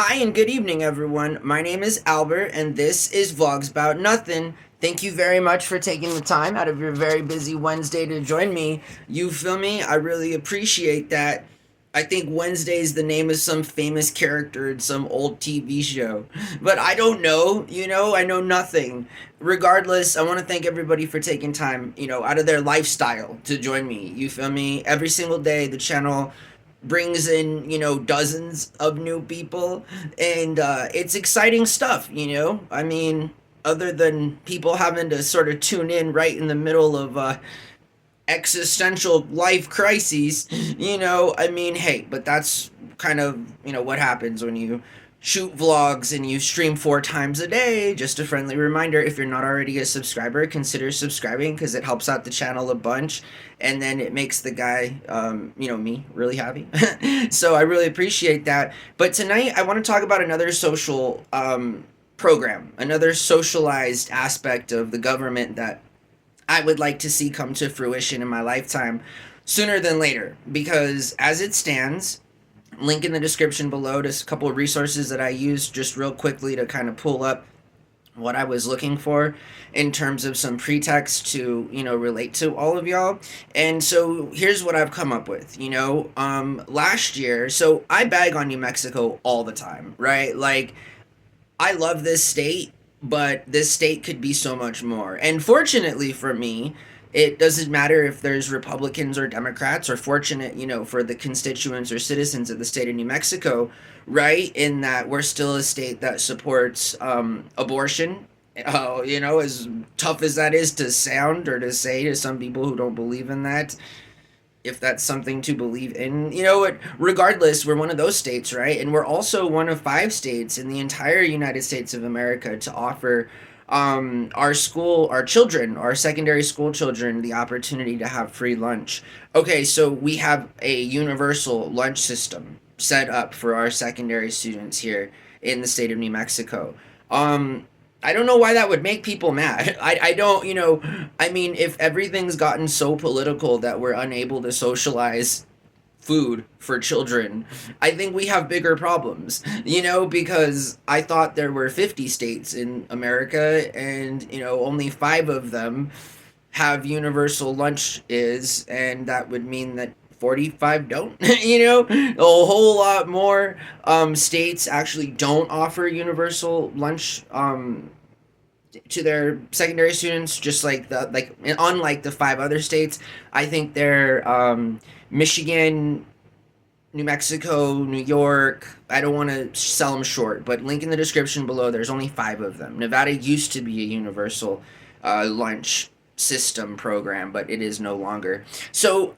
Hi and good evening, everyone. My name is Albert, and this is Vlogs About Nothing. Thank you very much for taking the time out of your very busy Wednesday to join me. You feel me? I really appreciate that. I think Wednesday is the name of some famous character in some old TV show. But I don't know, I know nothing. Regardless, I want to thank everybody for taking time, out of their lifestyle to join me. You feel me? Every single day, the channel brings in dozens of new people, and it's exciting stuff. I mean, other than people having to sort of tune in right in the middle of existential life crises. I mean, hey, but that's kind of what happens when you shoot vlogs and you stream 4 times a day. Just a friendly reminder, if you're not already a subscriber, consider subscribing because it helps out the channel a bunch, and then it makes the guy me really happy. So I really appreciate that. But tonight I want to talk about another social program, another socialized aspect of the government that I would like to see come to fruition in my lifetime sooner than later. Because as it stands, link in the description below to a couple of resources that I used just real quickly to kind of pull up what I was looking for in terms of some pretext to, relate to all of y'all. And so here's what I've come up with, last year. So I bag on New Mexico all the time, right? Like, I love this state, but this state could be so much more. And fortunately for me, it doesn't matter if there's Republicans or Democrats, or fortunate, for the constituents or citizens of the state of New Mexico, right? In that we're still a state that supports abortion. As tough as that is to sound or to say to some people who don't believe in that, if that's something to believe in. Regardless, we're one of those states, right? And we're also one of 5 states in the entire United States of America to offer our children, our secondary school children, the opportunity to have free lunch. Okay, so we have a universal lunch system set up for our secondary students here in the state of New Mexico. I don't know why that would make people mad. I don't, I mean, if everything's gotten so political that we're unable to socialize food for children, I think we have bigger problems, because I thought there were 50 states in America, and, only 5 of them have universal lunch and that would mean that 45 don't. A whole lot more states actually don't offer universal lunch to their secondary students, just unlike the 5 other states. I think they're Michigan, New Mexico, New York. I don't want to sell them short, but link in the description below. There's only 5 of them. Nevada used to be a universal lunch system program, but it is no longer. So,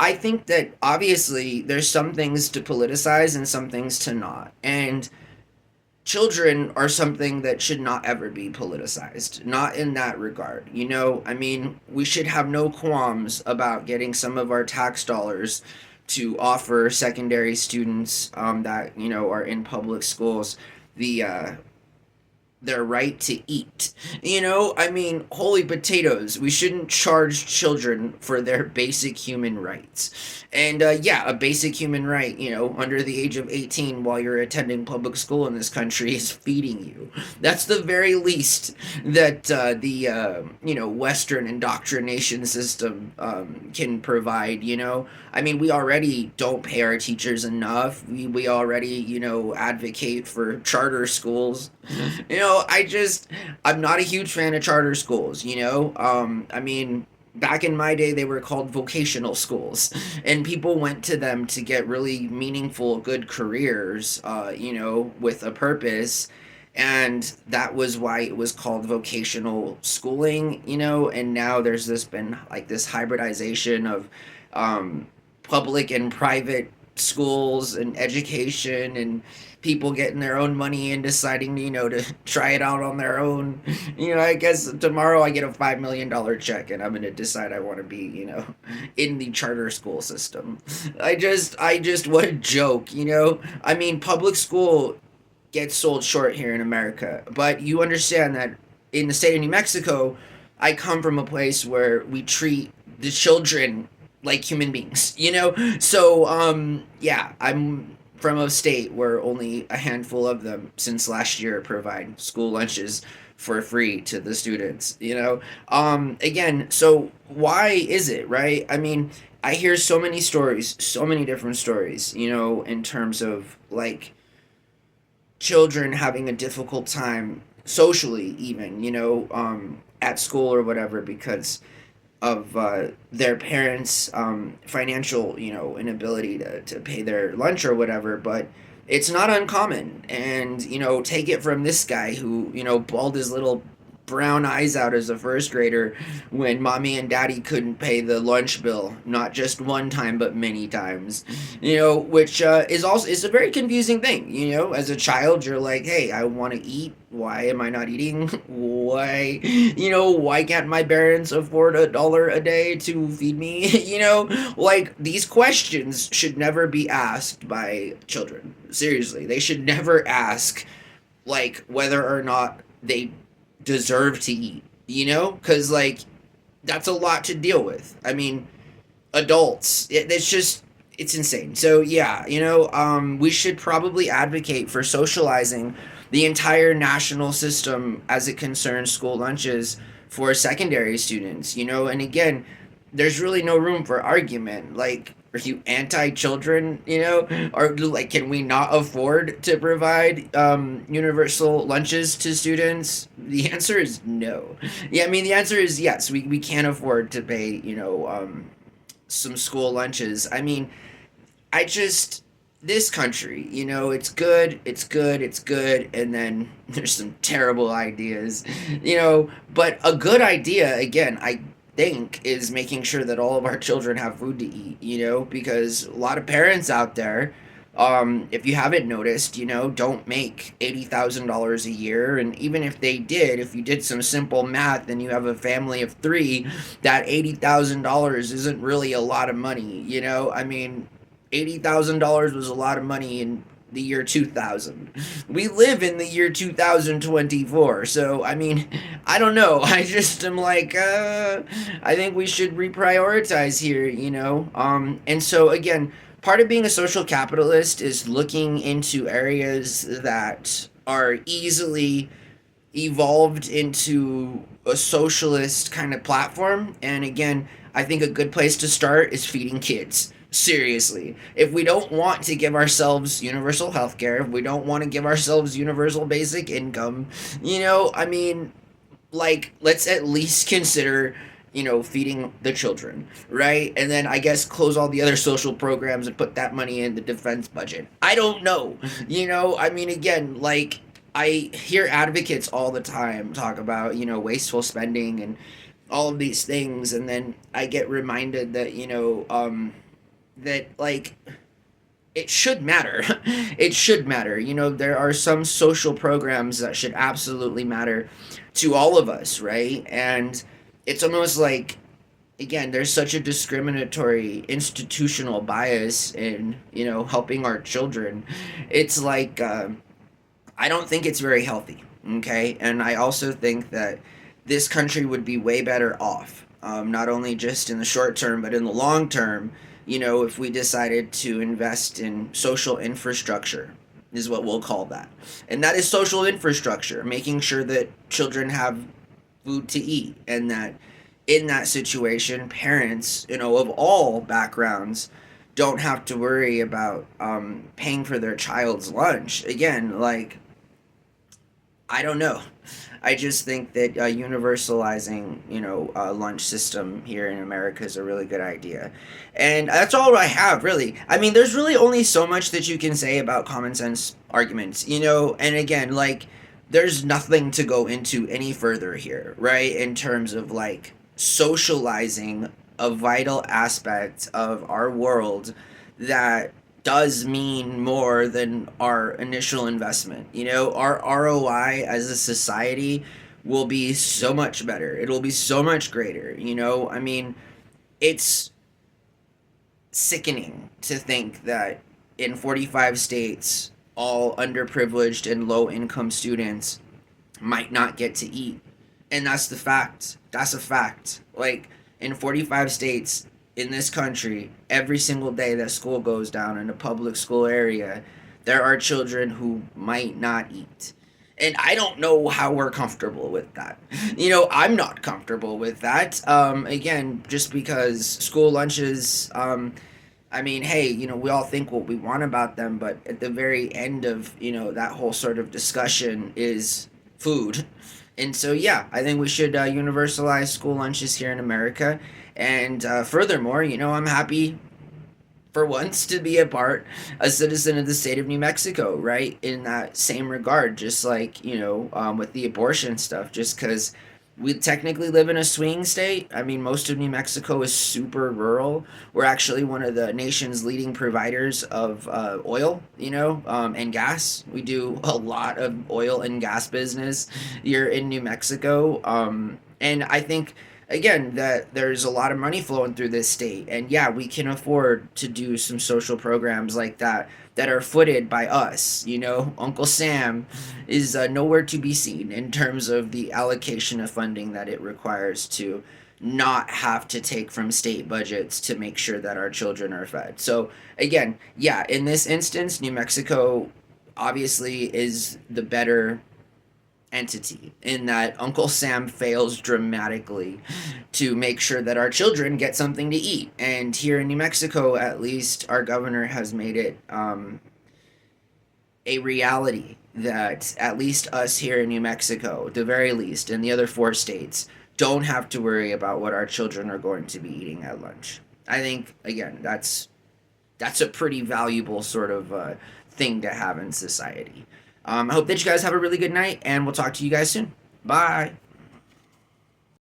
I think that obviously there's some things to politicize and some things to not. And children are something that should not ever be politicized. Not in that regard. I mean, we should have no qualms about getting some of our tax dollars to offer secondary students that, are in public schools their right to eat. I mean, holy potatoes. We shouldn't charge children for their basic human rights. And yeah, a basic human right, under the age of 18 while you're attending public school in this country is feeding you. That's the very least that the Western indoctrination system can provide. I mean, we already don't pay our teachers enough. We already, advocate for charter schools. I'm not a huge fan of charter schools, I mean, back in my day, they were called vocational schools, and people went to them to get really meaningful, good careers, with a purpose. And that was why it was called vocational schooling, and now there's been like this hybridization of public and private schools and education, and people getting their own money and deciding to try it out on their own. I guess tomorrow I get a $5 million check and I'm gonna decide I want to be in the charter school system. I just what a joke. I mean, public school gets sold short here in America, but you understand that in the state of New Mexico, I come from a place where we treat the children like human beings. So yeah, I'm from a state where only a handful of them since last year provide school lunches for free to the students, again, so why is it, right? I mean, I hear so many stories, so many different stories, in terms of like children having a difficult time socially, even, at school or whatever, because of their parents' financial, inability to pay their lunch or whatever. But it's not uncommon. And, take it from this guy who, bawled his little brown eyes out as a first grader when mommy and daddy couldn't pay the lunch bill, not just one time but many times, which is also, it's a very confusing thing. As a child, you're like, hey, I want to eat, why am I not eating? Why can't my parents afford $1 a day to feed me? Like, these questions should never be asked by children. Seriously, they should never ask like whether or not they deserve to eat, because like that's a lot to deal with. I mean, adults, it's just, it's insane. So yeah, we should probably advocate for socializing the entire national system as it concerns school lunches for secondary students, and again, there's really no room for argument. Like, are you anti-children, or like, can we not afford to provide universal lunches to students? The answer is no. Yeah, I mean, the answer is yes, we can't afford to pay, some school lunches. I mean, I just, this country, it's good, it's good, it's good, and then there's some terrible ideas, but a good idea, again, I think, is making sure that all of our children have food to eat, because a lot of parents out there, if you haven't noticed, don't make $80,000 a year. And even if they did, if you did some simple math and you have a family of three, that $80,000 isn't really a lot of money, I mean, $80,000 was a lot of money in the year 2000. We live in the year 2024. So, I mean, I don't know. I just am like, I think we should reprioritize here, And so, again, part of being a social capitalist is looking into areas that are easily evolved into a socialist kind of platform. And again, I think a good place to start is feeding kids. Seriously. If we don't want to give ourselves universal health care, if we don't want to give ourselves universal basic income, I mean, like, let's at least consider, feeding the children, right? And then I guess close all the other social programs and put that money in the defense budget. I don't know. I mean, again, like, I hear advocates all the time talk about, wasteful spending and all of these things, and then I get reminded that, that like it should matter. It should matter. There are some social programs that should absolutely matter to all of us, right? And it's almost like, again, there's such a discriminatory institutional bias in, helping our children. It's like, I don't think it's very healthy, okay? And I also think that this country would be way better off, not only just in the short term, but in the long term, if we decided to invest in social infrastructure, is what we'll call that. And that is social infrastructure, making sure that children have food to eat, and that in that situation, parents, of all backgrounds, don't have to worry about paying for their child's lunch. Again, like, I don't know. I just think that universalizing, lunch system here in America is a really good idea. And that's all I have, really. I mean, there's really only so much that you can say about common sense arguments, and again, like, there's nothing to go into any further here, right? In terms of, like, socializing a vital aspect of our world that does mean more than our initial investment. Our ROI as a society will be so much better. It'll be so much greater. I mean, it's sickening to think that in 45 states, all underprivileged and low income students might not get to eat. And that's the fact. That's a fact. Like, in 45 states, in this country, every single day that school goes down in a public school area, there are children who might not eat. And I don't know how we're comfortable with that. I'm not comfortable with that. Again, just because school lunches, I mean, hey, we all think what we want about them, but at the very end of, that whole sort of discussion is food. And so, yeah, I think we should universalize school lunches here in America. And furthermore, I'm happy for once to be a citizen of the state of New Mexico, right? In that same regard, just like, with the abortion stuff, just because we technically live in a swing state. I mean, most of New Mexico is super rural. We're actually one of the nation's leading providers of oil, and gas. We do a lot of oil and gas business here in New Mexico. And I think again that there's a lot of money flowing through this state, and yeah, we can afford to do some social programs like that are footed by us. Uncle Sam is nowhere to be seen in terms of the allocation of funding that it requires to not have to take from state budgets to make sure that our children are fed. So again, yeah, in this instance, New Mexico obviously is the better entity in that Uncle Sam fails dramatically to make sure that our children get something to eat. And here in New Mexico, at least, our governor has made it a reality that at least us here in New Mexico, the very least, in the other 4 states, don't have to worry about what our children are going to be eating at lunch. I think again, that's a pretty valuable sort of thing to have in society. I hope that you guys have a really good night, and we'll talk to you guys soon. Bye.